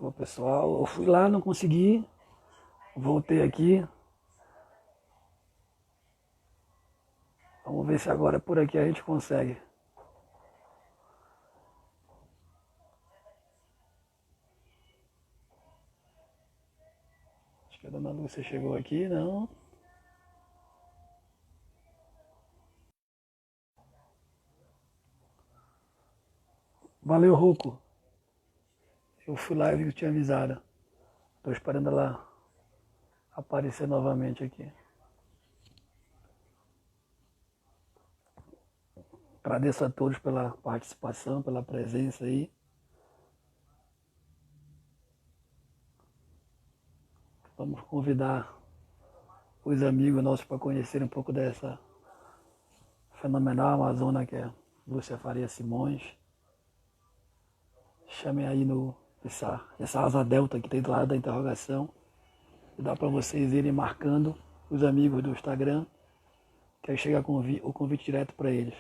Ô, pessoal, eu fui lá, não consegui, voltei aqui. Vamos ver se agora por aqui a gente consegue. Acho que a dona Lúcia chegou aqui, não. Valeu, Ruco. Eu fui lá e vi que tinha avisado. Estou esperando ela aparecer novamente aqui. Agradeço a todos pela participação, pela presença aí. Vamos convidar os amigos nossos para conhecerem um pouco dessa fenomenal Amazônia que é Lúcia Faria Simões. Chamem aí essa asa delta que tem do lado da interrogação. E dá para vocês irem marcando os amigos do Instagram, que aí chega o convite direto para eles.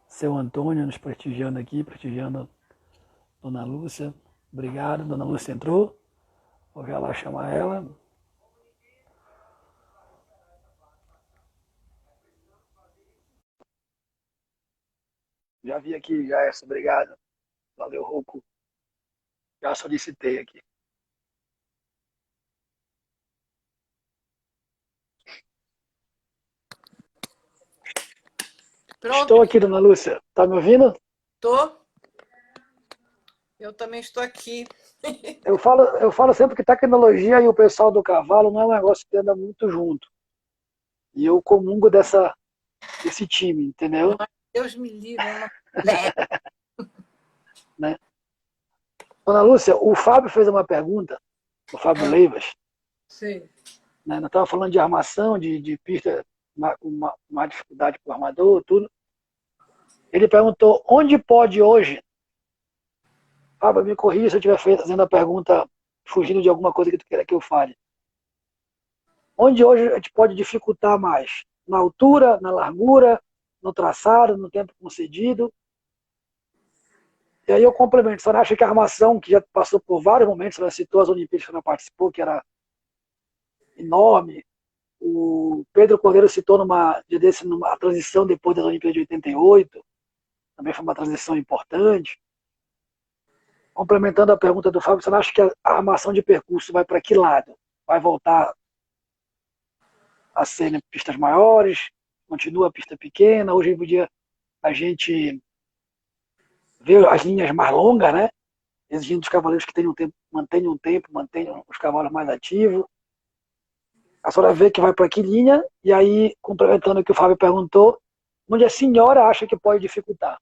Seu Antônio nos prestigiando aqui, prestigiando Dona Lúcia. Obrigado, Dona Lúcia entrou. Vou já lá chamar ela. Já vi aqui, já essa, obrigado. Valeu, Rouco. Já solicitei aqui. Pronto, Estou aqui, Dona Lúcia. Tá me ouvindo? tô. Eu também estou aqui. Eu falo sempre que tecnologia e o pessoal do cavalo não é um negócio que anda muito junto. E eu comungo desse time, entendeu? Deus me livre, é uma... Né? Dona Lúcia, o Fábio fez uma pergunta, o Fábio Leivas, Sei. né? Nós estávamos falando de armação, de pista com uma dificuldade para o armador, tudo. Ele perguntou onde pode hoje, Fábio, me corrija se eu estiver fazendo a pergunta fugindo de alguma coisa que tu queira que eu fale. Onde hoje a gente pode dificultar mais? Na altura, na largura, no traçado, no tempo concedido? E aí eu complemento, a senhora acha que a armação, que já passou por vários momentos, ela citou as Olimpíadas que ela participou, que era enorme. O Pedro Cordeiro citou numa transição depois das Olimpíadas de 88, também foi uma transição importante. Complementando a pergunta do Fábio, você acha que a armação de percurso vai para que lado? Vai voltar a ser pistas maiores? Continua a pista pequena? Hoje em dia a gente vê as linhas mais longas, né? Exigindo dos cavaleiros que mantenham os cavalos mais ativos. A senhora vê que vai para que linha, e aí, complementando o que o Fábio perguntou, onde a senhora acha que pode dificultar?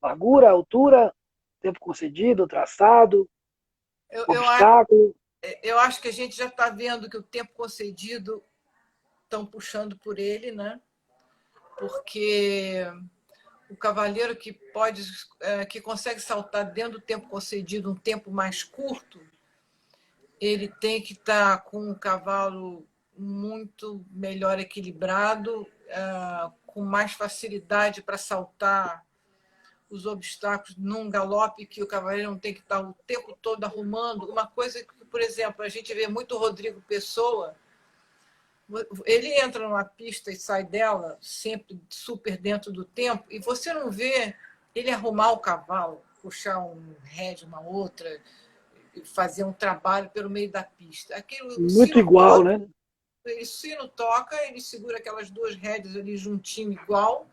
Largura, altura, tempo concedido, traçado, Eu, eu, a- obstáculo? eu acho que a gente já está vendo que o tempo concedido estão puxando por ele, né? Porque o cavaleiro que consegue saltar dentro do tempo concedido um tempo mais curto, ele tem que estar com o cavalo muito melhor equilibrado, com mais facilidade para saltar os obstáculos num galope que o cavaleiro não tem que estar o tempo todo arrumando. Uma coisa que, por exemplo, a gente vê muito o Rodrigo Pessoa, ele entra numa pista e sai dela sempre super dentro do tempo, e você não vê ele arrumar o cavalo, puxar um rédea, uma outra, fazer um trabalho pelo meio da pista. Aquilo, o Muito sino igual, toca, né? ele segura aquelas duas rédeas ali juntinho igual.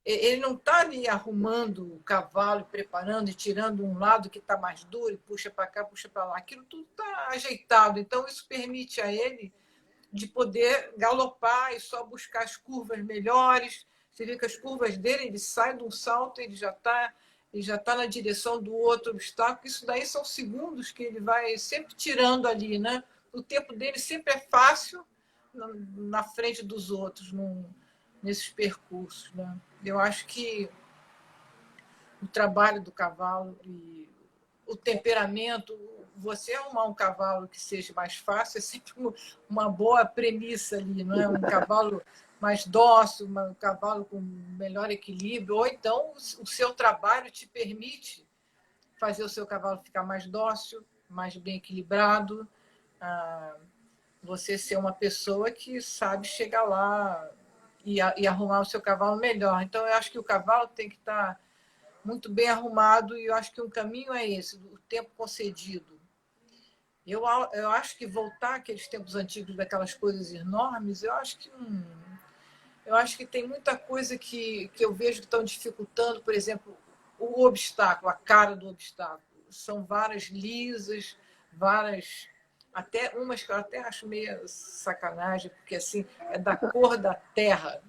Ele não está ali arrumando o cavalo, preparando e tirando um lado que está mais duro e puxa para cá, puxa para lá. Aquilo tudo está ajeitado. Então, isso permite a ele de poder galopar e só buscar as curvas melhores. Você vê que as curvas dele, ele sai de um salto, ele já tá na direção do outro obstáculo. Isso daí são segundos que ele vai sempre tirando ali, né? O tempo dele sempre é fácil na frente dos outros, nesses percursos, né? Eu acho que o trabalho do cavalo e o temperamento. Você arrumar um cavalo que seja mais fácil é sempre uma boa premissa ali, não é? Um cavalo mais dócil, um cavalo com melhor equilíbrio, ou então o seu trabalho te permite fazer o seu cavalo ficar mais dócil, mais bem equilibrado, você ser uma pessoa que sabe chegar lá e arrumar o seu cavalo melhor. Então, eu acho que o cavalo tem que estar muito bem arrumado e eu acho que um caminho é esse, o tempo concedido. Eu acho que voltar àqueles tempos antigos daquelas coisas enormes, eu acho que tem muita coisa que eu vejo que estão dificultando, por exemplo, o obstáculo, a cara do obstáculo. São varas lisas, varas, até umas que eu até acho meio sacanagem, porque assim, é da cor da terra,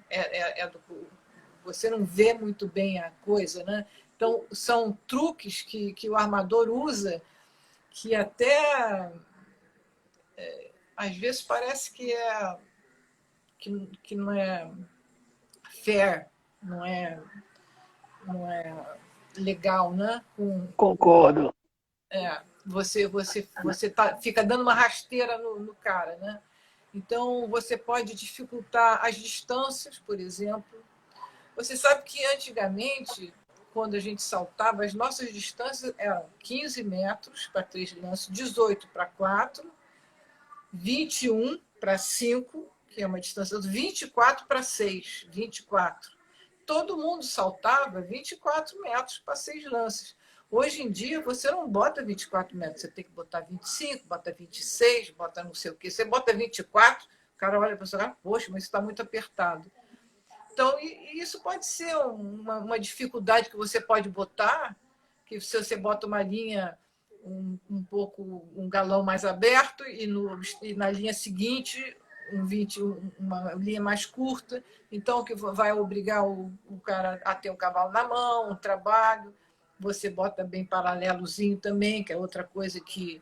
você não vê muito bem a coisa, né? Então, são truques que o armador usa que até às vezes parece que não é fair, não é legal, né? Concordo. Fica dando uma rasteira no cara, né? Então você pode dificultar as distâncias, por exemplo. Você sabe que antigamente, quando a gente saltava, as nossas distâncias eram 15 metros para 3 lanços, 18 para 4, 21 para 5, que é uma distância, 24 para 6, 24. Todo mundo saltava 24 metros para 6 lances. Hoje em dia, você não bota 24 metros, você tem que botar 25, bota 26, bota não sei o quê. Você bota 24, o cara olha para você e fala, poxa, mas isso está muito apertado. Então, isso pode ser uma dificuldade que você pode botar, que se você bota uma linha um galão mais aberto e na linha seguinte uma linha mais curta, então que vai obrigar o cara a ter o cavalo na mão, o trabalho. Você bota bem paralelozinho também, que é outra coisa que,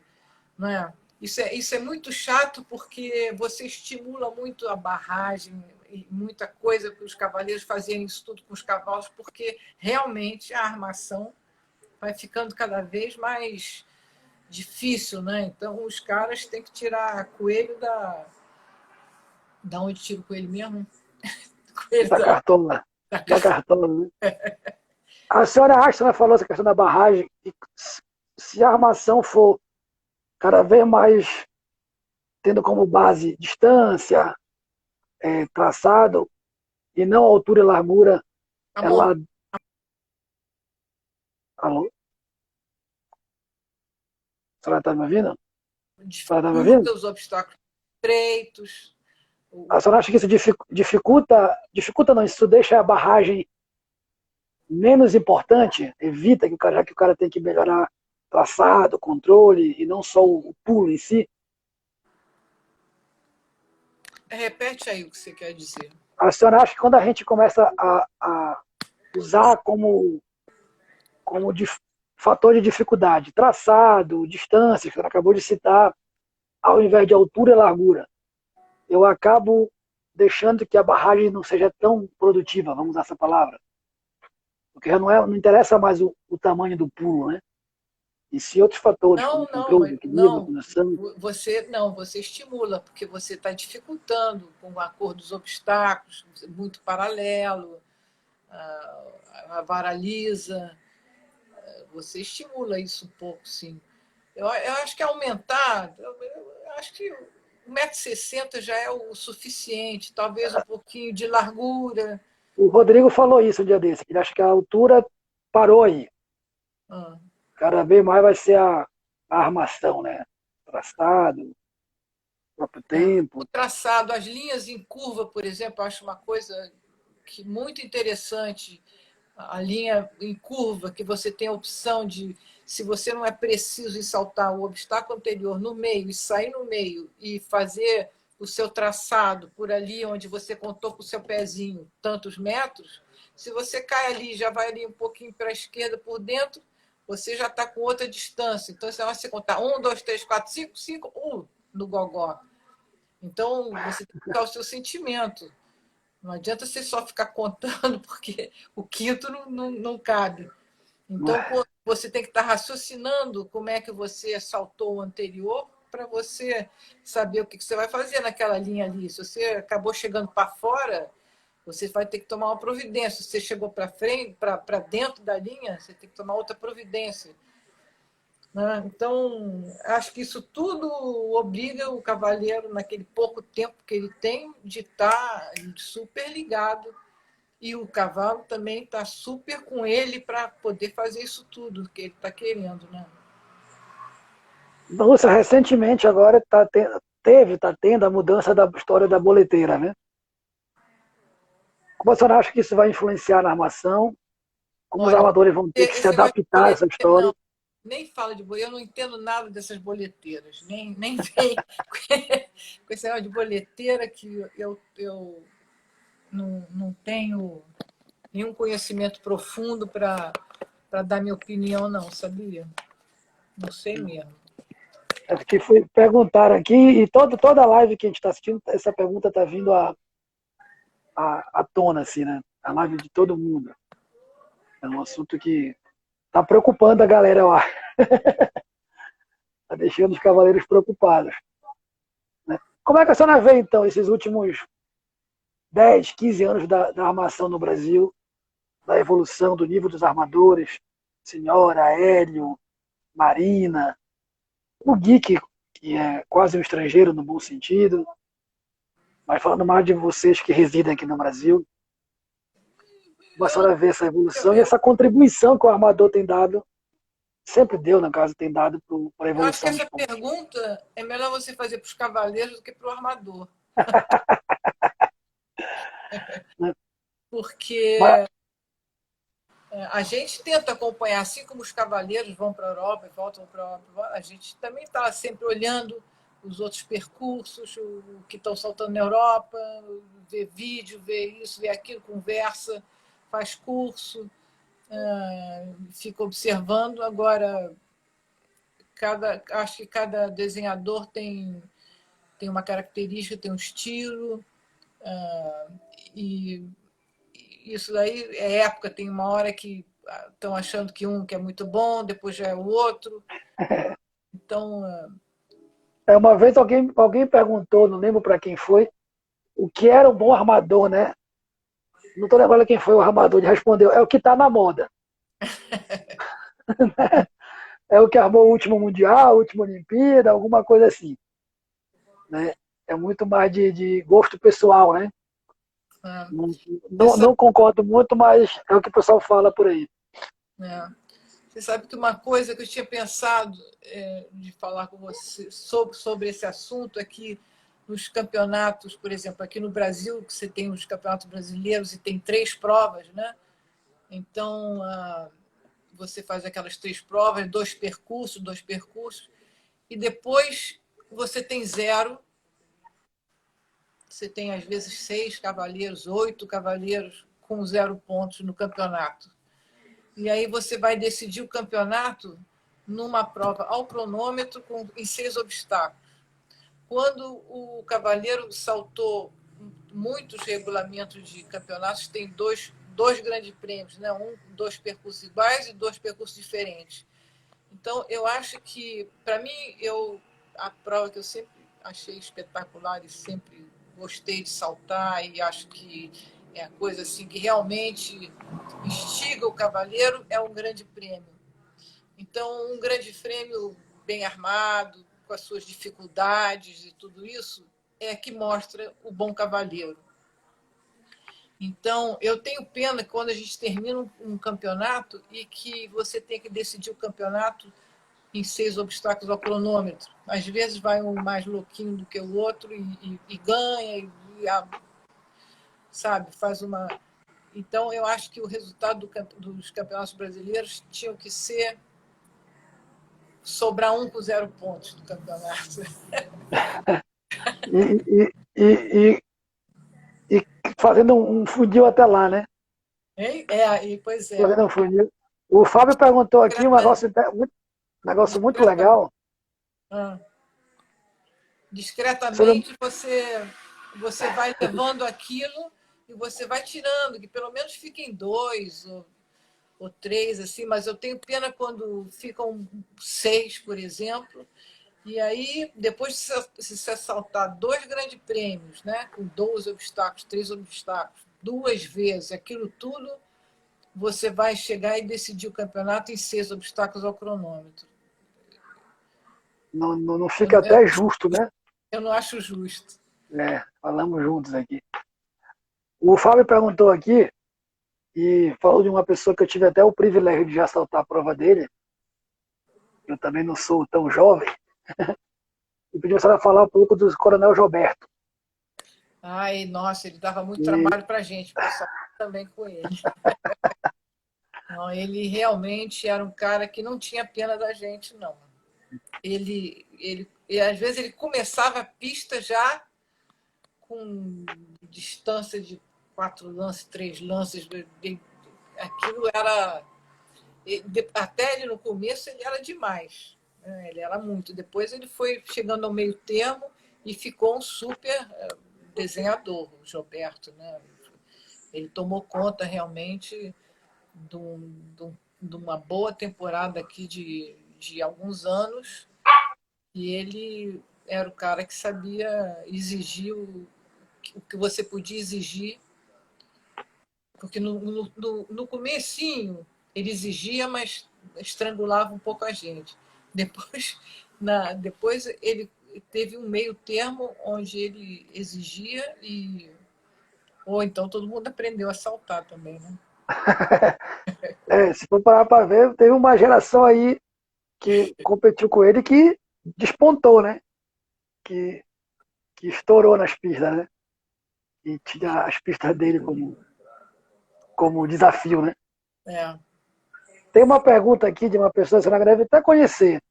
não é? Isso é muito chato porque você estimula muito a barragem e muita coisa para os cavaleiros fazerem isso tudo com os cavalos, porque realmente a armação vai ficando cada vez mais difícil, né? Então os caras têm que tirar coelho da onde tira o coelho mesmo? Coelho Da cartona. Da cartona, né? A senhora Ashton falou essa questão da barragem, e se a armação for cada vez mais tendo como base distância, traçado, e não altura e largura, Amor, ela... Alô? A senhora está me ouvindo? A senhora está me ouvindo? dificulta os obstáculos estreitos. A senhora acha que isso dificulta não, isso deixa a barragem menos importante, evita que já que o cara tem que melhorar traçado, controle, e não só o pulo em si? Repete aí o que você quer dizer. A senhora acha que quando a gente começa a usar como fator de dificuldade, traçado, distância, que você acabou de citar, ao invés de altura e largura, eu acabo deixando que a barragem não seja tão produtiva, vamos usar essa palavra. Porque já não interessa mais o tamanho do pulo, né? E se outros fatores, como controle, equilíbrio, condição... Você estimula, porque você está dificultando com a cor dos obstáculos, muito paralelo, a vara lisa, você estimula isso um pouco, sim. Eu acho que aumentar, eu acho que 1,60 m já é o suficiente, talvez um pouquinho de largura. O Rodrigo falou isso um dia desse, que ele acha que a altura parou aí. Cada vez mais vai ser a armação, né? Traçado, próprio tempo. O traçado, as linhas em curva, por exemplo, eu acho uma coisa muito interessante. A linha em curva, que você tem a opção de, se você não é preciso em saltar o obstáculo anterior no meio e sair no meio e fazer o seu traçado por ali onde você contou com o seu pezinho tantos metros, se você cai ali já vai ali um pouquinho para a esquerda por dentro, você já está com outra distância. Então, você vai se contar 1, 2, 3, 4, 5, 5, 1 no gogó. Então, você tem que ficar o seu sentimento. Não adianta você só ficar contando, porque o quinto não cabe. Então, você tem que estar raciocinando como é que você saltou o anterior para você saber o que você vai fazer naquela linha ali. Se você acabou chegando para fora, você vai ter que tomar uma providência. Se você chegou para frente, para dentro da linha, você tem que tomar outra providência. Né? Então, acho que isso tudo obriga o cavaleiro, naquele pouco tempo que ele tem, de estar super ligado. E o cavalo também está super com ele para poder fazer isso tudo que ele está querendo. Né? Nossa, recentemente agora tá tendo a mudança da história da boleteira, né? Como a senhora acha que isso vai influenciar na armação? Como os Olha, armadores vão ter que se esse negócio de adaptar a essa boleteira, história? não, nem fala de boleteira, eu não entendo nada dessas boleteiras, nem vem com esse negócio de boleteira que eu não tenho nenhum conhecimento profundo para dar minha opinião, não, sabia? Não sei mesmo. É porque perguntaram aqui, e toda live que a gente está assistindo, essa pergunta está vindo à tona, assim, né? A live de todo mundo. É um assunto que está preocupando a galera lá. Está deixando os cavaleiros preocupados. Né? Como é que a senhora vê, então, esses últimos 10, 15 anos da armação no Brasil, da evolução do nível dos armadores, Senhora, Hélio, Marina, o Geek, que é quase um estrangeiro no bom sentido, mas falando mais de vocês que residem aqui no Brasil, como a senhora vê essa evolução e essa contribuição que o armador tem dado, sempre deu, no caso, tem dado para a Eu acho que evolução do essa esporte. pergunta é melhor você fazer para os cavaleiros do que para o armador. Né? Mas, Porque a gente tenta acompanhar, assim como os cavaleiros vão para a Europa e voltam para a Europa, a gente também está sempre olhando os outros percursos, o que estão saltando na Europa, ver vídeo, ver isso, ver aquilo, conversa, faz curso, fica observando. Agora, acho que cada desenhador tem uma característica, tem um estilo, e isso daí é época, tem uma hora que estão achando que um que é muito bom, depois já é o outro. Então, uma vez alguém perguntou, não lembro para quem foi, o que era um bom armador, né? Não estou lembrando quem foi o armador, ele respondeu, é o que está na moda. É o que armou o último Mundial, a última Olimpíada, alguma coisa assim. Né? É muito mais de gosto pessoal, né? Não, você sabe, não concordo muito, mas é o que o pessoal fala por aí. você sabe que uma coisa que eu tinha pensado de falar com você sobre esse assunto é que nos campeonatos, por exemplo, aqui no Brasil, que você tem os campeonatos brasileiros e tem 3 provas, né? Então, você faz aquelas 3 provas, 2 percursos, e depois você tem 0. Você tem, às vezes, 6 cavaleiros, 8 cavaleiros com 0 pontos no campeonato. E aí você vai decidir o campeonato numa prova ao cronômetro em 6 obstáculos. Quando o cavaleiro saltou muitos regulamentos de campeonatos, tem dois grandes prêmios, né? 2 percursos iguais e 2 percursos diferentes. Então, eu acho que, para mim, a prova que eu sempre achei espetacular e sempre gostei de saltar e acho que é a coisa assim que realmente instiga o cavaleiro é um grande prêmio. Então, um grande prêmio bem armado, com as suas dificuldades e tudo isso, é que mostra o bom cavaleiro. Então, eu tenho pena que quando a gente termina um campeonato e que você tem que decidir o campeonato em 6 obstáculos ao cronômetro. Às vezes vai um mais louquinho do que o outro e ganha, sabe, faz uma. Então, eu acho que o resultado dos campeonatos brasileiros tinham que ser sobrar um com 0 pontos do campeonato. E fazendo um funil até lá, né? Pois é. Fazendo um funil. O Fábio perguntou aqui um negócio muito legal. Discretamente você vai levando aquilo e você vai tirando, que pelo menos fiquem 2 ou 3, assim, mas eu tenho pena quando ficam 6, por exemplo. E aí, depois de se saltar 2 grandes prêmios, né, com 12 obstáculos, 3 obstáculos, 2 vezes, aquilo tudo, você vai chegar e decidir o campeonato em 6 obstáculos ao cronômetro. Não fica até justo, né? Eu não acho justo. Falamos juntos aqui. O Fábio perguntou aqui, e falou de uma pessoa que eu tive até o privilégio de já saltar a prova dele. Eu também não sou tão jovem. E pediu a senhora falar um pouco do Coronel Gilberto. Ai, nossa, ele dava muito E trabalho para a gente, porque eu só também com ele. Não, ele realmente era um cara que não tinha pena da gente, não. E às vezes ele começava a pista já com distância de 4 lances, 3 lances. Aquilo era. Até ele no começo ele era demais. Né? Ele era muito. Depois ele foi chegando ao meio termo e ficou um super desenhador, o Gilberto. Né? Ele tomou conta realmente de uma boa temporada aqui de alguns anos, e ele era o cara que sabia exigir o que você podia exigir, porque no comecinho ele exigia, mas estrangulava um pouco a gente. Depois ele teve um meio termo onde ele exigia ou então todo mundo aprendeu a saltar também, né? se for parar para ver, teve uma geração aí que competiu com ele que despontou, né? Que, que estourou nas pistas, né? E tinha as pistas dele como desafio, né? É. Tem uma pergunta aqui de uma pessoa que você não deve até conhecer.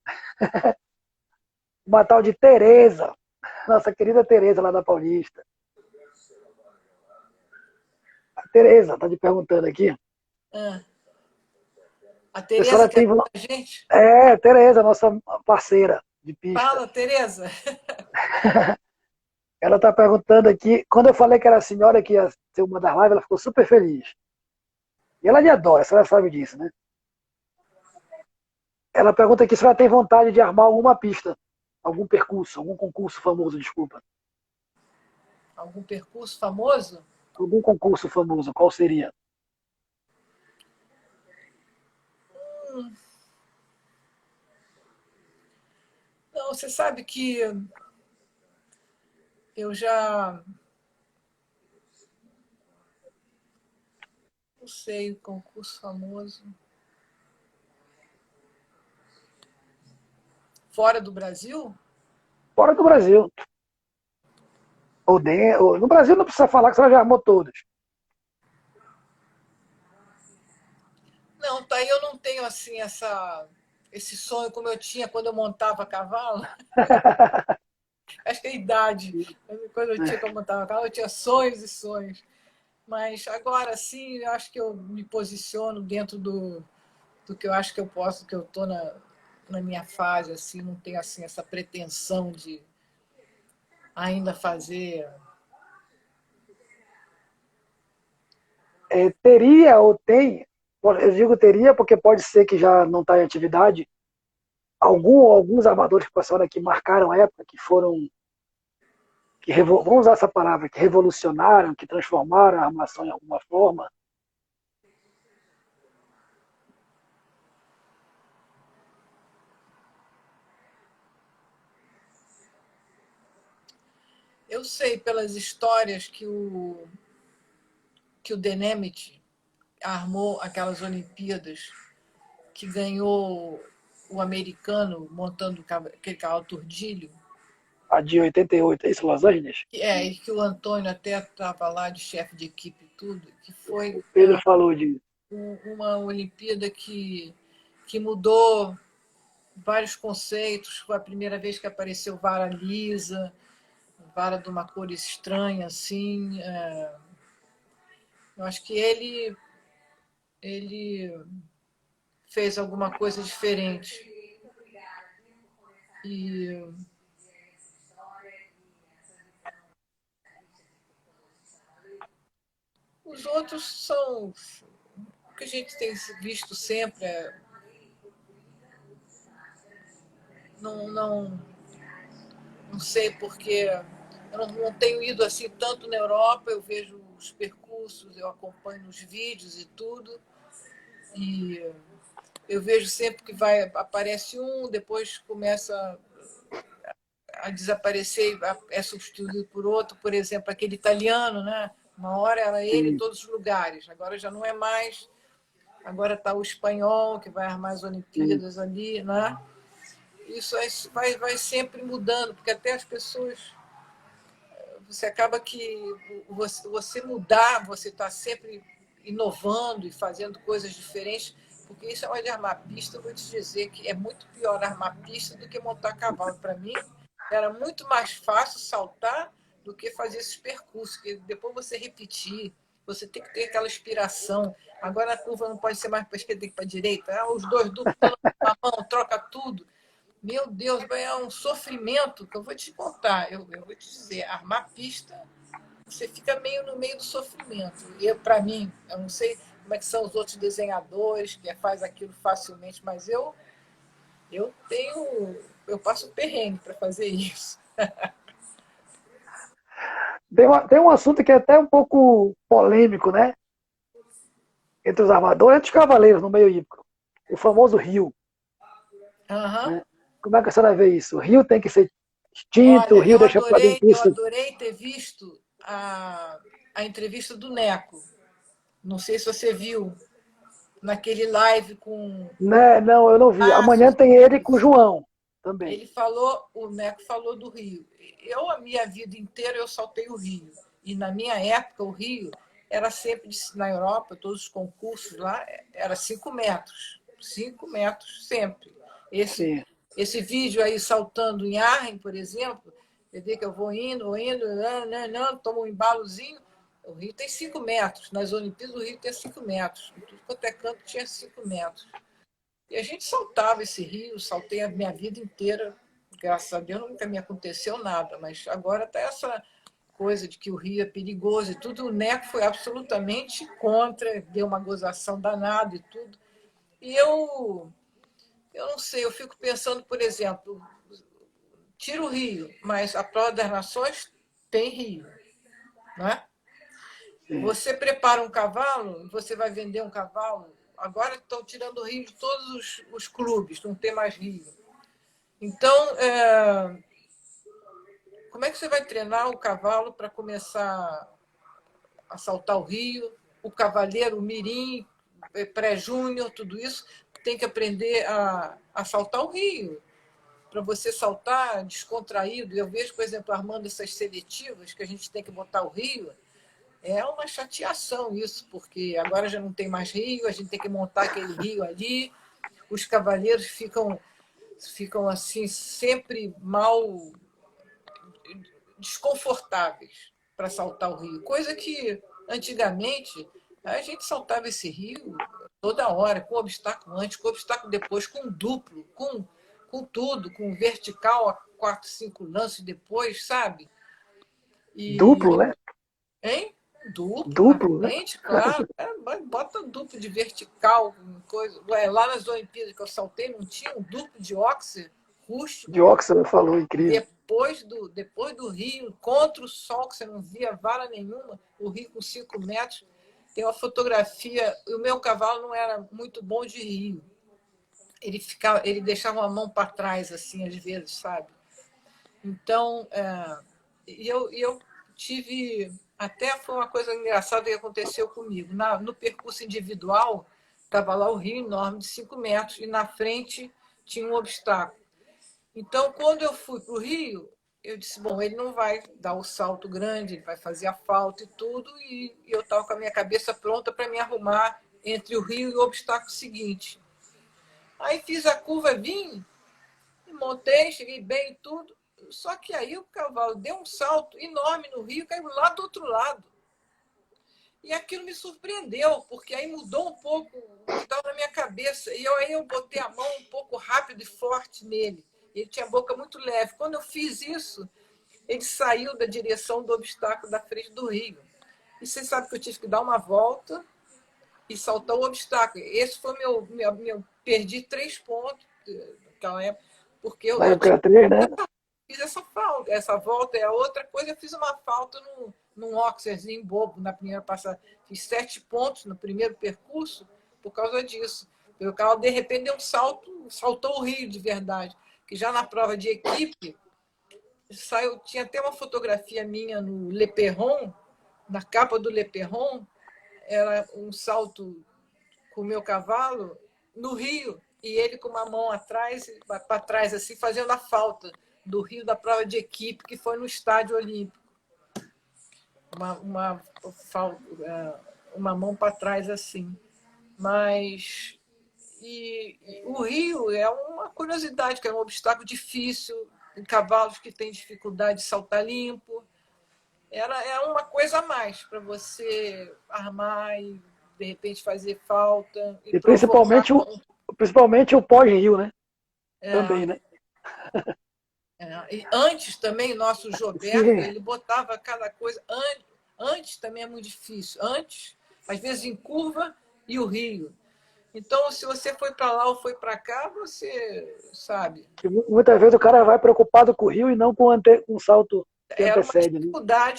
Uma tal de Tereza, nossa querida Tereza lá da Paulista. A Tereza está te perguntando aqui. É. A A Tereza senhora quer tem. a gente? Tereza, nossa parceira de pista. Fala, Tereza. Ela está perguntando aqui. Quando eu falei que era a senhora que ia ser uma das lives, ela ficou super feliz. E ela me adora, a senhora sabe disso, né? Ela pergunta aqui se ela tem vontade de armar alguma pista, algum percurso, algum concurso famoso, desculpa. Algum percurso famoso? Algum concurso famoso, qual seria? Não, você sabe que eu já. Não sei, concurso famoso. Fora do Brasil? Fora do Brasil. No Brasil não precisa falar que você já armou todos. Não, tá aí eu não tenho assim esse sonho como eu tinha quando eu montava cavalo. Acho que é a idade. Quando eu tinha que eu montava cavalo, eu tinha sonhos e sonhos. Mas agora sim, eu acho que eu me posiciono dentro do que eu acho que eu posso, que eu estou na minha fase, assim, não tenho assim essa pretensão de ainda fazer. Teria ou tem, eu digo teria porque pode ser que já não está em atividade, alguns armadores que passaram aqui marcaram a época, que foram, vamos usar essa palavra, que revolucionaram, que transformaram a armação em alguma forma. Eu sei pelas histórias que o Denemit armou aquelas Olimpíadas, que ganhou o americano montando aquele cavalo Turdilho. A de 88, é isso, Los Angeles? E que o Antônio até estava lá de chefe de equipe e tudo, que foi O Pedro falou de. uma Olimpíada que mudou vários conceitos. Foi a primeira vez que apareceu vara lisa, vara de uma cor estranha, assim. Eu acho que ele fez alguma coisa diferente. E os outros são que a gente tem visto sempre não sei porque eu não tenho ido assim tanto na Europa, eu vejo os percursos, eu acompanho os vídeos e tudo, e eu vejo sempre que aparece um, depois começa a desaparecer, é substituído por outro, por exemplo, aquele italiano, né? Uma hora era ele em Sim. todos os lugares, agora já não é mais, agora está o espanhol, que vai armar as Sim. Olimpíadas ali, né? Isso vai sempre mudando, porque até as pessoas, você acaba que você mudar, você está sempre inovando e fazendo coisas diferentes, porque isso é hora de armar pista, eu vou te dizer que é muito pior armar pista do que montar cavalo. Para mim, era muito mais fácil saltar do que fazer esses percursos, que depois você repetir, você tem que ter aquela inspiração. Agora a curva não pode ser mais para a esquerda que para a direita, os dois duplos na mão, troca tudo. Meu Deus, é um sofrimento que eu vou te contar. Eu vou te dizer, armar pista, você fica meio no meio do sofrimento. E para mim, eu não sei como é que são os outros desenhadores que faz aquilo facilmente, mas eu passo perrengue para fazer isso. Tem um assunto que é até um pouco polêmico, né? Entre os armadores e os cavaleiros no meio hípico. O famoso rio. Uhum. Né? Como é que a senhora vê isso? O rio tem que ser extinto, o Olha, rio deixa para eu dentista. adorei ter visto a entrevista do Neco. Não sei se você viu naquele live com Né? Não, eu não vi. Amanhã passos e tem tudo ele com o isso. João também. Ele falou, o Neco falou do Rio. Eu, a minha vida inteira, eu saltei o Rio. E na minha época, o Rio era sempre, na Europa, todos os concursos lá, era 5 metros. 5 metros sempre. Esse, Sim. esse vídeo aí saltando em Arnhem, por exemplo, você vê que eu vou indo, não, tomo um embalozinho. O Rio tem 5 metros. Nas Olimpíadas, o Rio tem 5 metros. Em tudo quanto é canto tinha 5 metros. E a gente saltava esse rio, saltei a minha vida inteira. Graças a Deus nunca me aconteceu nada, mas agora está essa coisa de que o rio é perigoso e tudo. O Neco foi absolutamente contra, deu uma gozação danada e tudo. E eu não sei, eu fico pensando, por exemplo, tira o rio, mas a Prova das Nações tem rio, não é? Sim. Você prepara um cavalo, você vai vender um cavalo. Agora estão tirando o rio de todos os clubes, não tem mais rio. Então, como é que você vai treinar o cavalo para começar a saltar o rio? O cavaleiro, o mirim, pré-júnior, tudo isso, tem que aprender a saltar o rio. Para você saltar descontraído. Eu vejo, por exemplo, armando essas seletivas, que a gente tem que botar o rio. É uma chateação isso, porque agora já não tem mais rio, a gente tem que montar aquele rio ali. Os cavaleiros ficam assim, sempre mal desconfortáveis para saltar o rio. Coisa que, antigamente, a gente saltava esse rio toda hora, com obstáculo antes, com obstáculo depois, com duplo, com tudo, com vertical a 4, 5 lances depois, sabe? Duplo, E, né? hein? Duplo na Duplo, né? frente, claro. Bota duplo de vertical, coisa. Lá nas Olimpíadas que eu saltei, não tinha um duplo de óxido rústico. Dioxana falou, incrível. Depois do rio, contra o sol, que você não via vara nenhuma, o rio com 5 metros. Tem uma fotografia. O meu cavalo não era muito bom de rio. Ele deixava uma mão para trás, assim, às vezes, sabe? Então, eu tive. Até foi uma coisa engraçada que aconteceu comigo. No percurso individual, estava lá o rio enorme de 5 metros, e na frente tinha um obstáculo. Então, quando eu fui para o Rio, eu disse, bom, ele não vai dar o salto grande, ele vai fazer a falta e tudo, e eu estava com a minha cabeça pronta para me arrumar entre o Rio e o obstáculo seguinte. Aí fiz a curva, vim, e montei, cheguei bem e tudo, só que aí o cavalo deu um salto enorme no Rio e caiu lá do outro lado. E aquilo me surpreendeu, porque aí mudou um pouco o que estava na minha cabeça. E aí eu botei a mão um pouco rápido e forte nele. Ele tinha a boca muito leve. Quando eu fiz isso, ele saiu da direção do obstáculo da frente do rio. E você sabe que eu tive que dar uma volta, e saltar o obstáculo. Esse foi meu perdi 3 pontos naquela época, porque Na época era 3, né? fiz essa falta, essa volta é a outra coisa, eu fiz uma falta num oxerzinho bobo na primeira passada. Fiz 7 pontos no primeiro percurso por causa disso. O carro, de repente, deu um salto, saltou o rio de verdade. Que já na prova de equipe, tinha até uma fotografia minha no Le Perron, na capa do Le Perron, era um salto com o meu cavalo no rio, e ele com uma mão atrás, para trás, assim, fazendo a falta do rio da prova de equipe, que foi no Estádio Olímpico. Uma mão para trás, assim. Mas o rio é uma curiosidade, que é um obstáculo difícil, em cavalos que têm dificuldade de saltar limpo. É uma coisa a mais para você armar e, de repente, fazer falta e E provocar. principalmente o pós-rio, né? É, Também, né? E antes também, nosso Gilberto, Sim. ele botava cada coisa. Antes também é muito difícil. Antes, às vezes em curva, e o rio. Então, se você foi para lá ou foi para cá, você sabe. Que muitas vezes o cara vai preocupado com o rio e não com um salto que antecede, né?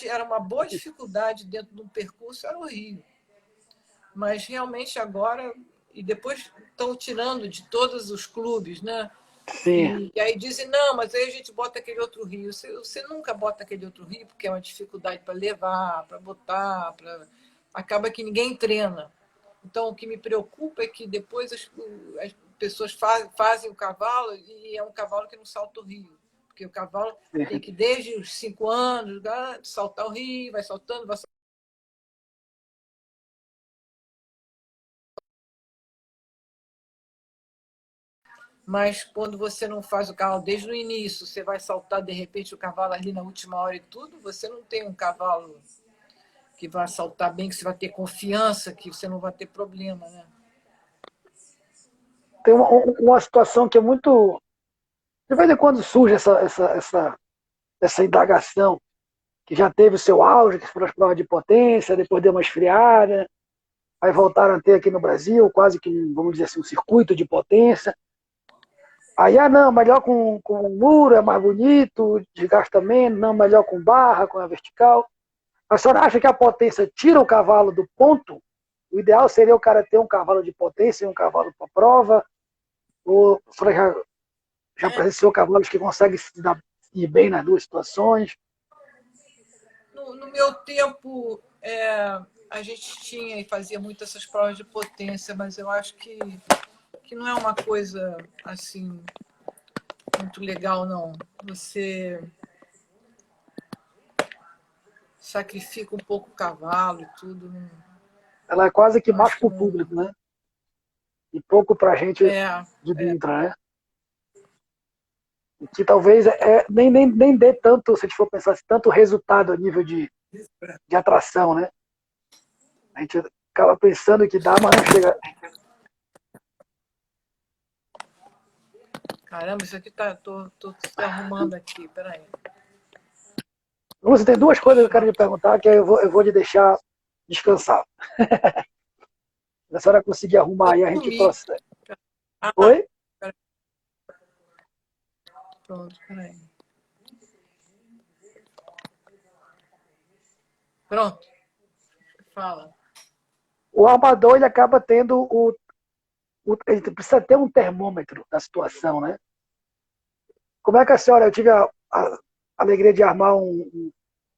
Era uma boa dificuldade dentro de um percurso, era o rio. Mas realmente agora, e depois estão tirando de todos os clubes, né? Sim. E aí dizem, não, mas aí a gente bota aquele outro rio. Você nunca bota aquele outro rio, porque é uma dificuldade para levar, para botar, acaba que ninguém treina. Então, o que me preocupa é que depois as pessoas fazem o cavalo e é um cavalo que não salta o rio. Porque o cavalo tem que, desde os 5 anos, saltar o rio, vai saltando, vai saltando. Mas quando você não faz o cavalo desde o início, você vai saltar de repente o cavalo ali na última hora e tudo, você não tem um cavalo que vai saltar bem, que você vai ter confiança, que você não vai ter problema, né? Tem uma situação que é muito. De vez em quando surge essa indagação, que já teve o seu auge, que foram as provas de potência, depois deu uma esfriada, aí voltaram a ter aqui no Brasil, quase que, vamos dizer assim, um circuito de potência. Aí, não, melhor com muro, é mais bonito, desgasta menos, não, melhor com barra, com a vertical. A senhora acha que a potência tira o cavalo do ponto? O ideal seria o cara ter um cavalo de potência e um cavalo para prova? Ou a senhora já presenciou cavalos que conseguem se dar bem nas duas situações? No meu tempo, a gente tinha e fazia muito essas provas de potência, mas eu acho que não é uma coisa assim muito legal, não. Você sacrifica um pouco o cavalo e tudo. Não, Ela é quase que mais acho que para o não. público, né? E pouco para a gente É, de dentro, né? E que talvez nem dê tanto, se a gente for pensar assim, tanto resultado a nível de atração, né? A gente acaba pensando que dá, mas não chega. caramba, isso aqui tá. Tô se arrumando aqui, peraí. Lúcia, tem duas coisas que eu quero lhe perguntar, que eu vou lhe deixar descansar. Se a senhora conseguir arrumar Eu aí, a gente comi. processa. Ah, Oi? peraí. Pronto, peraí. Pronto, fala. O armador ele acaba tendo ele precisa ter um termômetro da situação, né? Como é que a senhora, eu tive a alegria de armar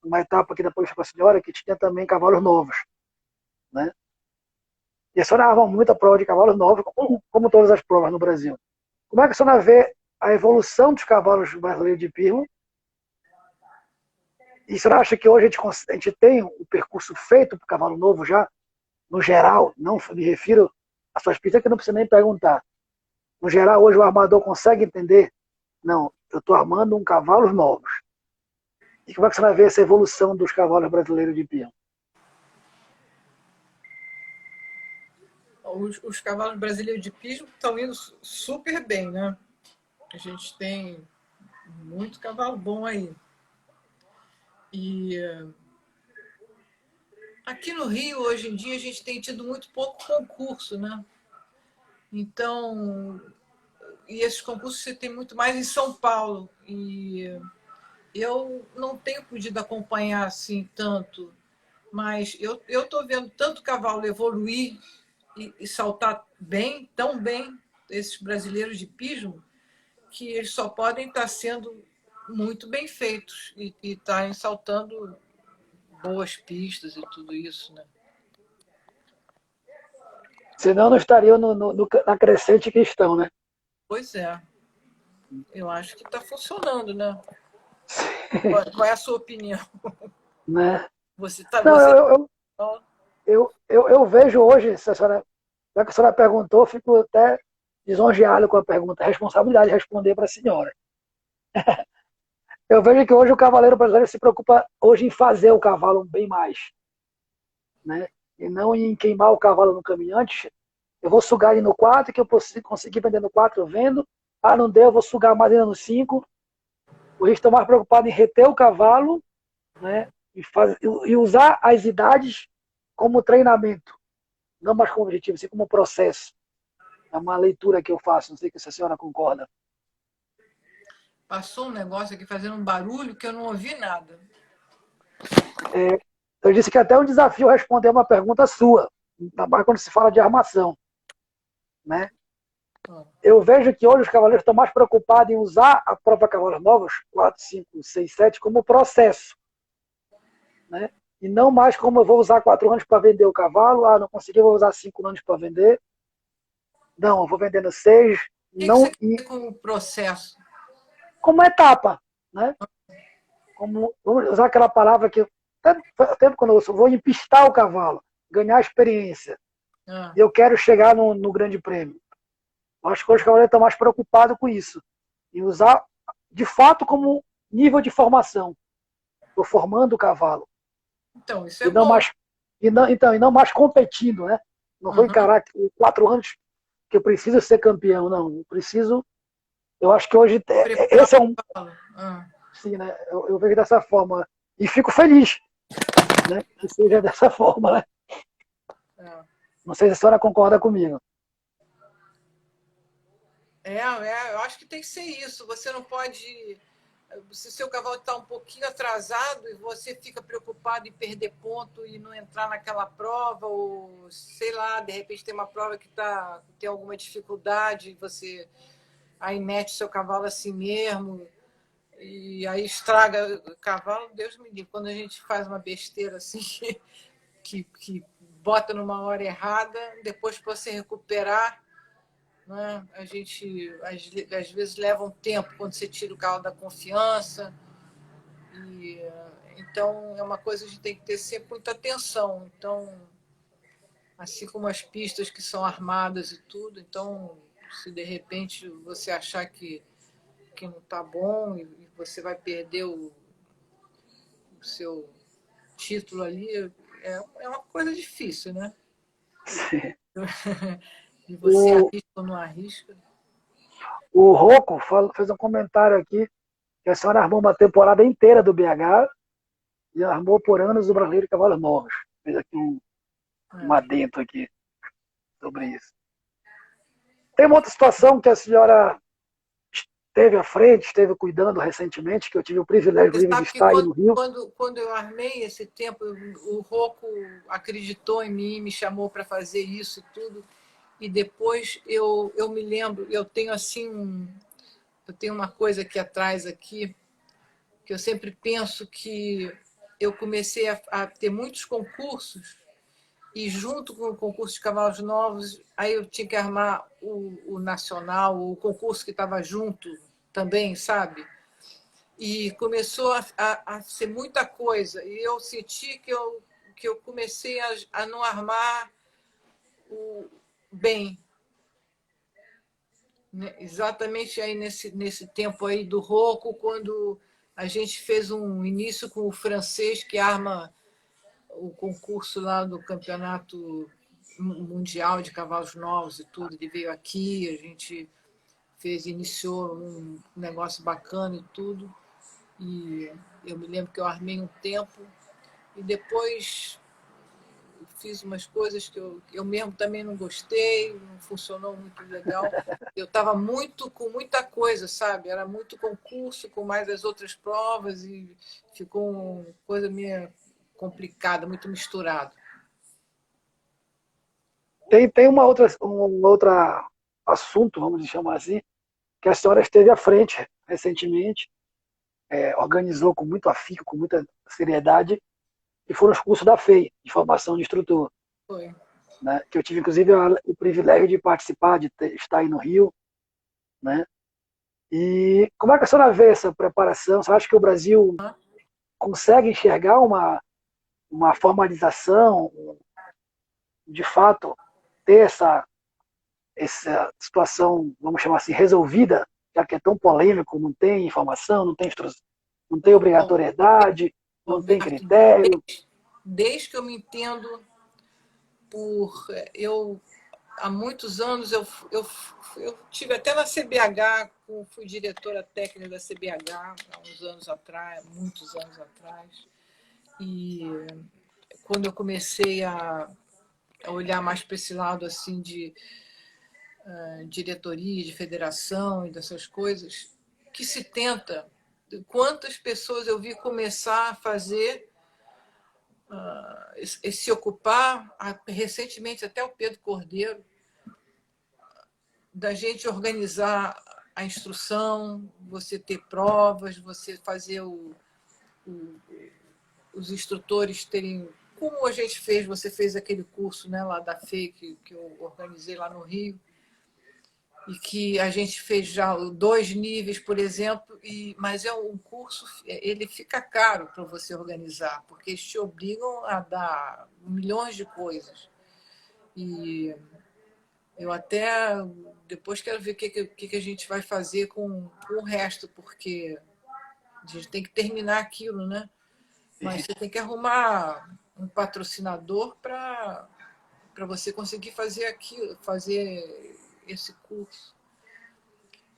uma etapa aqui da Polícia com a senhora que tinha também cavalos novos, né? E a senhora arma muita prova de cavalos novos, como todas as provas no Brasil. Como é que a senhora vê a evolução dos cavalos brasileiros de Pirma? E a senhora acha que hoje a gente tem o percurso feito para o cavalo novo já, no geral? Não me refiro às suas pistas, que não precisa nem perguntar. No geral, hoje o armador consegue entender? Não, eu estou armando cavalos novos. E como é que você vai ver essa evolução dos cavalos brasileiros de peão? Os cavalos brasileiros de pismo estão indo super bem, né? A gente tem muito cavalo bom aí. E Aqui no Rio, hoje em dia, a gente tem tido muito pouco concurso, né? Então, e esses concursos você tem muito mais em São Paulo. E eu não tenho podido acompanhar assim tanto, mas eu estou vendo tanto cavalo evoluir e saltar bem, tão bem, esses brasileiros de pismo, que eles só podem estar sendo muito bem feitos e estarem saltando boas pistas e tudo isso, né? Senão não estariam na crescente que estão, né? Pois é, eu acho que está funcionando, né? Qual é a sua opinião? Né? Você tá, Não, você eu vejo hoje, se a senhora, já que a senhora perguntou, fico até lisonjeado com a pergunta. Responsabilidade de responder para a senhora. Eu vejo que hoje o cavaleiro brasileiro se preocupa hoje em fazer o cavalo bem mais, né? E não em queimar o cavalo no caminho. Antes, eu vou sugar ele no 4, que eu consegui vender no 4, eu vendo. Ah, não deu, eu vou sugar mais ainda no 5. O risco está mais preocupado em reter o cavalo, né? E usar as idades como treinamento, não mais como objetivo, assim como processo. É uma leitura que eu faço, não sei se a senhora concorda. passou um negócio aqui fazendo um barulho que eu não ouvi nada. É, eu disse que até é um desafio responder uma pergunta sua, ainda mais quando se fala de armação, né? Eu vejo que hoje os cavaleiros estão mais preocupados em usar a própria cavalos novos, 4, 5, 6, 7, como processo, né? E não mais como eu vou usar 4 anos para vender o cavalo, ah, não consegui, eu vou usar 5 anos para vender. Não, eu vou vendendo 6, O que você não, quer e dizer com o processo? como etapa, né? Como, vamos usar aquela palavra que até quando eu vou empistar o cavalo, ganhar experiência. Ah, Eu quero chegar no grande prêmio. Acho que hoje os cavaleiros estão mais preocupados com isso. E usar, de fato, como nível de formação. Estou formando o cavalo. então, isso é E não bom. mais, e não mais competindo, né? Não vou Uhum. encarar 4 anos que eu preciso ser campeão, não. Eu preciso. Eu acho que hoje Preparar esse é um. o cavalo. Ah, Sim, né? Eu vejo dessa forma. E fico feliz, né? Que seja dessa forma, né? é. Não sei se a senhora concorda comigo. Eu acho que tem que ser isso. Você não pode. Se seu cavalo está um pouquinho atrasado e você fica preocupado em perder ponto e não entrar naquela prova, ou sei lá, de repente tem uma prova que tem alguma dificuldade, você aí mete seu cavalo assim mesmo, e aí estraga o cavalo, Deus me livre. Quando a gente faz uma besteira assim, que bota numa hora errada, depois para você recuperar, né? A gente às vezes leva um tempo quando você tira o cavalo da confiança. E, então, é uma coisa que a gente tem que ter sempre muita atenção. Então, assim como as pistas que são armadas e tudo, então, se de repente você achar que não está bom e você vai perder o seu título ali, é uma coisa difícil, né? E você O, arrisca ou não arrisca. o Rocco fez um comentário aqui que a senhora armou uma temporada inteira do BH e armou por anos o Brasileiro de Cavalos Novos. Fez aqui um É. adendo aqui sobre isso. Tem uma outra situação que a senhora esteve à frente, esteve cuidando recentemente, que eu tive o privilégio Você de sabe que estar aí no Rio. quando eu armei esse tempo, o Rocco acreditou em mim, me chamou para fazer isso e tudo. E depois eu me lembro, eu tenho assim, eu tenho uma coisa aqui atrás aqui, que eu sempre penso que eu comecei a ter muitos concursos e junto com o concurso de cavalos novos, aí eu tinha que armar o nacional, o concurso que estava junto também, sabe? E começou a ser muita coisa. E eu senti que eu comecei a não armar o bem. Né? Exatamente aí nesse tempo aí do Rocco, quando a gente fez um início com o francês que arma o concurso lá do campeonato mundial de cavalos novos e tudo, ele veio aqui, a gente iniciou um negócio bacana e tudo, e eu me lembro que eu armei um tempo e depois fiz umas coisas que eu mesmo também não gostei, não funcionou muito legal. Eu estava com muita coisa, sabe? Era muito concurso com mais as outras provas e ficou uma coisa meio complicada, muito misturado. Tem um outro assunto, vamos chamar assim, que a senhora esteve à frente recentemente, organizou com muito afinco, com muita seriedade, que foram os cursos da FEI, de formação de instrutor. Foi. Né? Que eu tive, inclusive, o privilégio de participar, estar aí no Rio. Né? E como é que a senhora vê essa preparação? Você acha que o Brasil consegue enxergar uma formalização, de fato, ter essa situação, vamos chamar assim, resolvida, já que é tão polêmico, não tem informação, não tem instrução, não tem Bom, obrigatoriedade, não tem Roberto, critério? desde que eu me entendo eu há muitos anos eu tive até na CBH, fui diretora técnica da CBH há uns anos atrás, muitos anos atrás, e quando eu comecei a olhar mais para esse lado assim de diretoria, de federação e dessas coisas, que se tenta, quantas pessoas eu vi começar a fazer se ocupar, recentemente até o Pedro Cordeiro, da gente organizar a instrução, você ter provas, você fazer os instrutores terem... Como a gente fez, você fez aquele curso, né, lá da FEI, que eu organizei lá no Rio, e que a gente fez já 2 níveis, por exemplo, mas é um curso, ele fica caro para você organizar, porque eles te obrigam a dar milhões de coisas. E eu até depois quero ver o que a gente vai fazer com o resto, porque a gente tem que terminar aquilo, né? Mas você tem que arrumar um patrocinador para você conseguir fazer aquilo, fazer esse curso.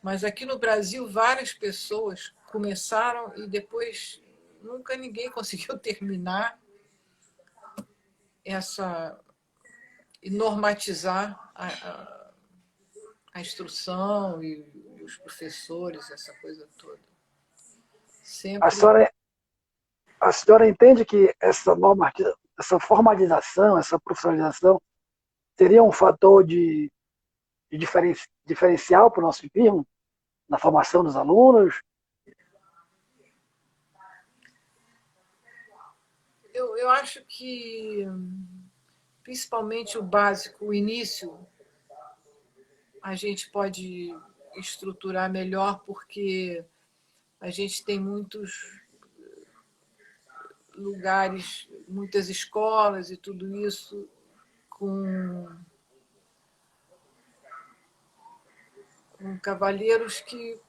Mas aqui no Brasil, várias pessoas começaram e depois nunca ninguém conseguiu terminar essa e normatizar a instrução e os professores, essa coisa toda. A Sempre. senhora, a senhora entende que essa formalização, essa profissionalização seria um fator de diferencial para o nosso firma na formação dos alunos? Eu acho que, principalmente o básico, o início, a gente pode estruturar melhor, porque a gente tem muitos lugares, muitas escolas e tudo isso com cavalheiros que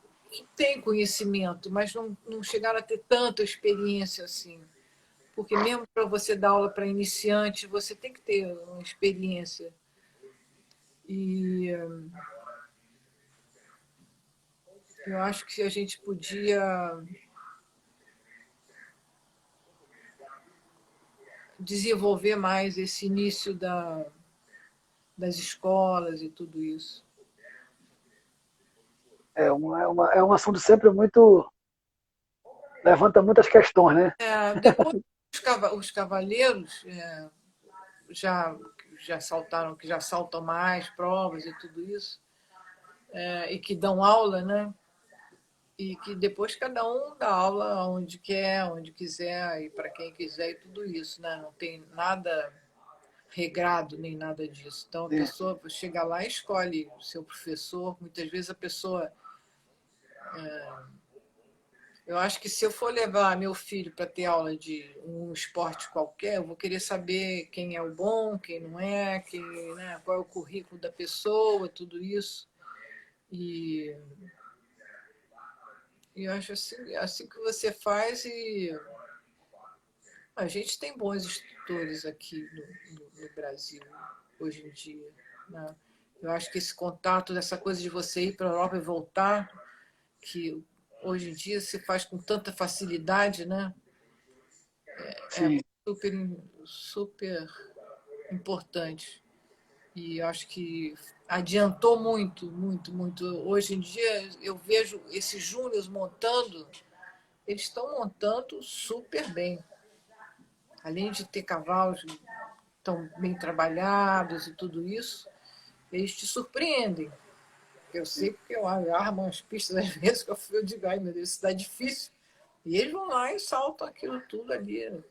têm conhecimento, mas não chegaram a ter tanta experiência assim. Porque mesmo para você dar aula para iniciante, você tem que ter uma experiência. E eu acho que a gente podia desenvolver mais esse início das escolas e tudo isso. É um assunto sempre muito... levanta muitas questões, né? Depois, os cavaleiros já, já saltaram, que já saltam mais provas e tudo isso, e que dão aula, né? E que depois cada um dá aula onde quer, onde quiser, e para quem quiser, e tudo isso, né? Não tem nada regrado nem nada disso. Então a Sim. pessoa chega lá e escolhe o seu professor. Muitas vezes a pessoa... Eu acho que se eu for levar meu filho para ter aula de um esporte qualquer, eu vou querer saber quem é o bom, quem não é, né, qual é o currículo da pessoa, tudo isso. E eu acho assim que você faz, e a gente tem bons instrutores aqui no Brasil, hoje em dia. Né? Eu acho que esse contato, dessa coisa de você ir para a Europa e voltar, que hoje em dia se faz com tanta facilidade, né? É Sim. super, super. importante. E acho que adiantou muito, muito, muito. Hoje em dia, eu vejo esses júniores montando, eles estão montando super bem. Além de ter cavalos tão bem trabalhados e tudo isso, eles te surpreendem. Eu sei porque eu armo as pistas às vezes que eu digo, ai meu Deus, isso está difícil. E eles vão lá e saltam aquilo tudo ali.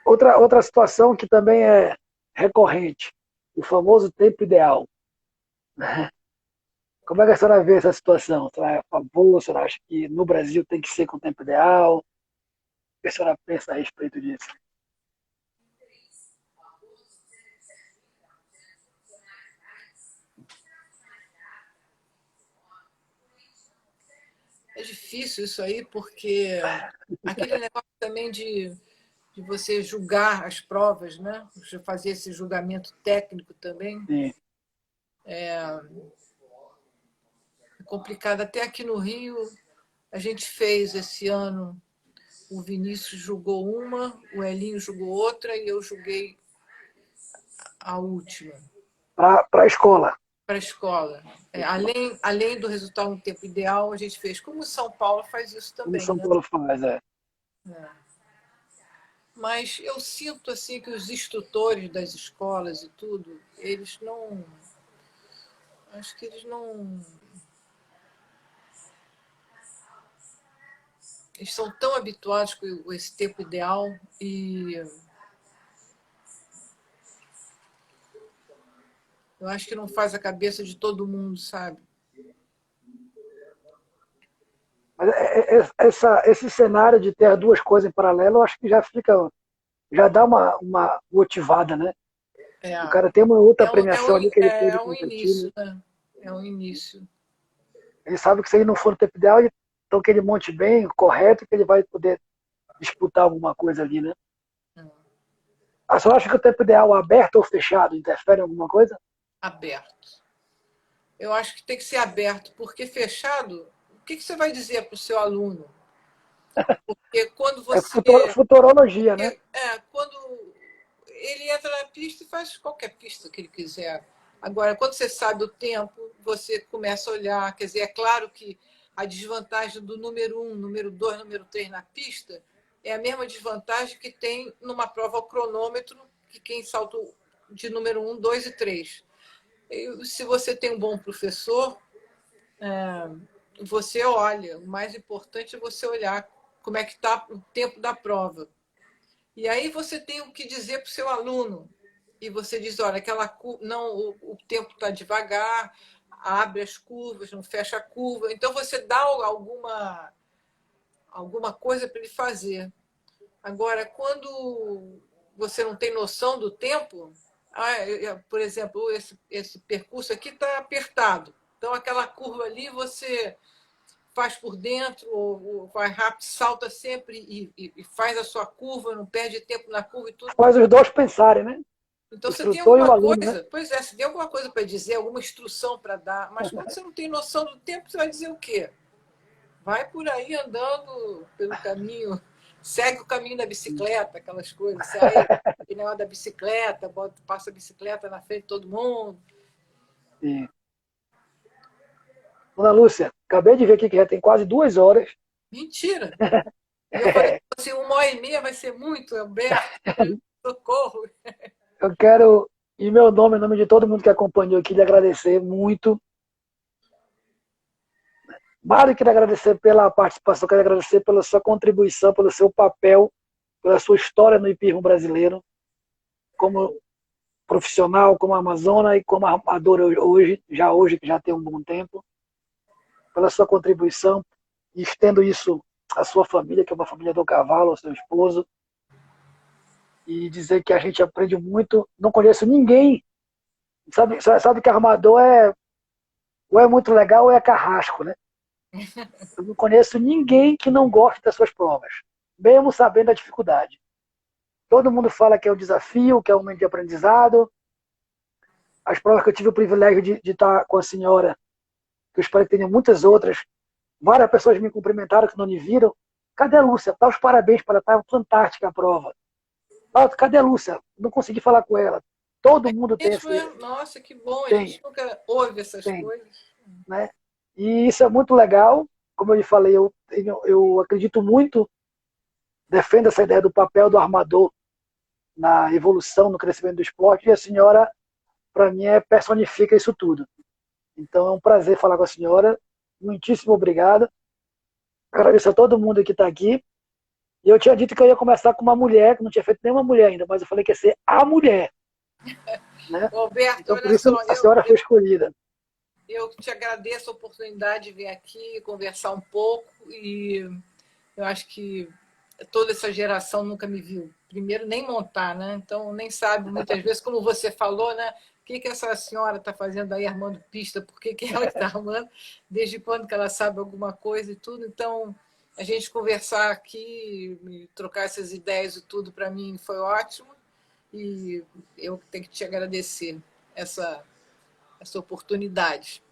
Outra situação que também é recorrente, o famoso tempo ideal. Né? Como é que a senhora vê essa situação? A senhora é a favor? A senhora acha que no Brasil tem que ser com o tempo ideal? O que a senhora pensa a respeito disso? É difícil isso aí, porque aquele negócio também de você julgar as provas, né? De fazer esse julgamento técnico também. Sim. É complicado. Até aqui no Rio, a gente fez esse ano, o Vinícius julgou uma, o Elinho julgou outra e eu julguei a última. Para a escola. Para a escola. Além do resultado no tempo ideal, a gente fez, como o São Paulo faz isso Como também, São né? Paulo faz, é. Mas eu sinto assim que os instrutores das escolas e tudo, eles não. Acho que eles não. Eles são tão habituados com esse tempo ideal e eu acho que não faz a cabeça de todo mundo, sabe? Mas esse cenário de ter as duas coisas em paralelo, eu acho que já dá uma motivada, né? É, O cara tem uma outra premiação ali que ele pode um competir, né? início, né? É um início. Ele sabe que se ele não for no tempo ideal, então que ele monte bem, correto, que ele vai poder disputar alguma coisa ali, né? A senhora acha que o tempo ideal aberto ou fechado interfere em alguma coisa? Aberto. Eu acho que tem que ser aberto, porque fechado, o que você vai dizer para o seu aluno? Porque quando É você. futurologia, né? Quando ele entra na pista e faz qualquer pista que ele quiser. Agora, quando você sabe o tempo, você começa a olhar. Quer dizer, é claro que a desvantagem do número 1, número 2, número 3 na pista é a mesma desvantagem que tem numa prova ao cronômetro, que quem salta de número 1, 2 e 3. E se você tem um bom professor, você olha. O mais importante é você olhar como é que está o tempo da prova. E aí você tem o que dizer para o seu aluno. E você diz, olha, não, o tempo está devagar, abre as curvas, não fecha a curva. Então você dá alguma coisa para ele fazer. Agora, quando você não tem noção do tempo, por exemplo, esse percurso aqui está apertado. Então aquela curva ali você faz por dentro, ou vai rápido, salta sempre e faz a sua curva, não perde tempo na curva e tudo. Faz os dois pensarem, né? Então, O você tem instrutor e o alguma aluno, né? coisa, pois é, você tem alguma coisa para dizer, alguma instrução para dar, mas quando você não tem noção do tempo, você vai dizer o quê? Vai por aí andando pelo caminho, segue o caminho da bicicleta, aquelas coisas, sai que negócio da bicicleta, passa a bicicleta na frente de todo mundo. Sim. Dona Lúcia, acabei de ver aqui que já tem quase 2 horas. Mentira! E eu falei assim, 1h30 vai ser muito, Alberto, socorro. Eu quero, em meu nome, em nome de todo mundo que acompanhou aqui, lhe agradecer muito. Mais do que lhe agradecer pela participação, quero agradecer pela sua contribuição, pelo seu papel, pela sua história no hipismo brasileiro, como profissional, como amazona e como armadora hoje, que já tem um bom tempo, pela sua contribuição, e estendo isso à sua família, que é uma família do cavalo, ao seu esposo, e dizer que a gente aprende muito. Não conheço ninguém, sabe que armador ou é muito legal ou é carrasco, né? Eu não conheço ninguém que não goste das suas provas, mesmo sabendo a dificuldade. Todo mundo fala que é um desafio, que é um momento de aprendizado. As provas que eu tive o privilégio de estar com a senhora, que eu espero que tenha muitas outras, várias pessoas me cumprimentaram que não me viram, cadê a Lúcia? Dá os parabéns para ela, tá fantástica a prova. Cadê a Lúcia? Não consegui falar com ela. Todo mundo tem Mesmo, esse. é? Nossa, que bom, a Tem, gente nunca ouve essas tem, coisas. né? E isso é muito legal. Como eu lhe falei, eu acredito muito, defendo essa ideia do papel do armador na evolução, no crescimento do esporte, e a senhora, para mim, personifica isso tudo. Então é um prazer falar com a senhora. Muitíssimo obrigado. Agradeço a todo mundo que está aqui. E eu tinha dito que eu ia começar com uma mulher, que não tinha feito nenhuma mulher ainda, mas eu falei que ia ser a mulher. Né? Roberto, Então, por olha isso, só, a senhora foi escolhida. eu te agradeço a oportunidade de vir aqui conversar um pouco e eu acho que toda essa geração nunca me viu. Primeiro, nem montar, né? Então, nem sabe muitas vezes, como você falou, né? O que essa senhora está fazendo aí, armando pista? Por que ela está armando? Desde quando que ela sabe alguma coisa e tudo? Então, a gente conversar aqui, trocar essas ideias e tudo, para mim foi ótimo. E eu tenho que te agradecer essa, essa oportunidade.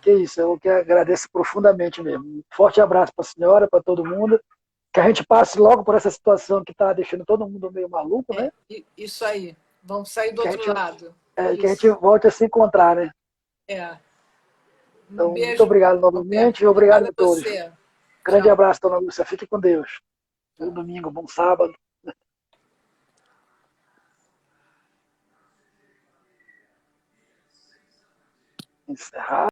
Que isso, eu que agradeço profundamente mesmo. Um forte abraço para a senhora, para todo mundo. Que a gente passe logo por essa situação que está deixando todo mundo meio maluco, né? Isso aí. Vamos sair E do outro lado. que a gente Isso. volte a se encontrar, né? É. Um Então, muito beijo, obrigado novamente Roberto. e obrigado Obrigada a a todos. você. Grande Tchau. abraço, dona Lúcia. Fique com Deus. Bom Tchau. domingo, bom sábado. Encerrar.